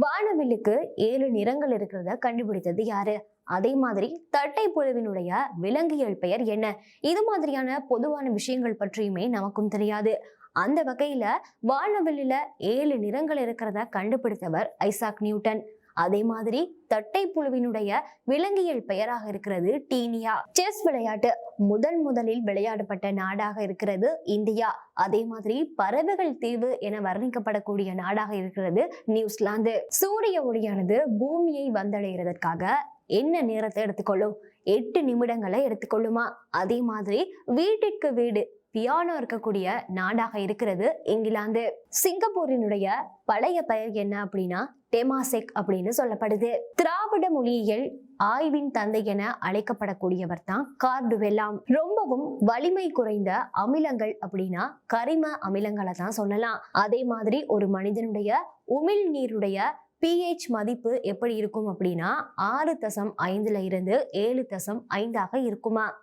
வானவில்லுக்கு 7 நிறங்கள் இருக்கிறத கண்டுபிடித்தது யாரு? அதே மாதிரி தட்டை புழுவினுடைய விலங்கியல் பெயர் என்ன? இது மாதிரியான பொதுவான விஷயங்கள் பற்றியுமே நமக்கும் தெரியாது. அந்த வகையில வானவில்லுல 7 நிறங்கள் இருக்கிறத கண்டுபிடித்தவர் ஐசாக் நியூட்டன். அதே மாதிரி தட்டை புழுவினுடைய விலங்கியல் பெயராக இருக்கிறது டீனியா. செஸ் விளையாட்டு முதலில் விளையாடப்பட்ட நாடாக இருக்கிறது இந்தியா. அதே மாதிரி பறவைகள் தீவு என வர்ணிக்கப்படக்கூடிய நாடாக இருக்கிறது நியூசிலாந்து. சூரிய ஒளியானது பூமியை வந்தடைகிறதற்காக என்ன நேரத்தை எடுத்துக்கொள்ளும்? 8 நிமிடங்களை எடுத்துக்கொள்ளுமா? அதே மாதிரி வீட்டிற்கு வீடு பியானோ இருக்கக்கூடிய நாடாக இருக்கிறது இங்கிலாந்து. சிங்கப்பூரினுடைய பழைய பெயர் என்ன அப்படின்னா டெமாசெக் அப்படின்னு சொல்லப்படுது. திராவிட மொழியியல் ஆய்வின் தந்தை என அழைக்கப்படக்கூடியவர் தான் கார்டுவெல்லாம். ரொம்பவும் வலிமை குறைந்த அமிலங்கள் அப்படின்னா கரிம அமிலங்களை தான் சொல்லலாம். அதே மாதிரி ஒரு மனிதனுடைய உமிழ் நீருடைய pH மதிப்பு எப்படி இருக்கும் அப்படின்னா 6.5 இருந்து 7.5 இருக்குமா.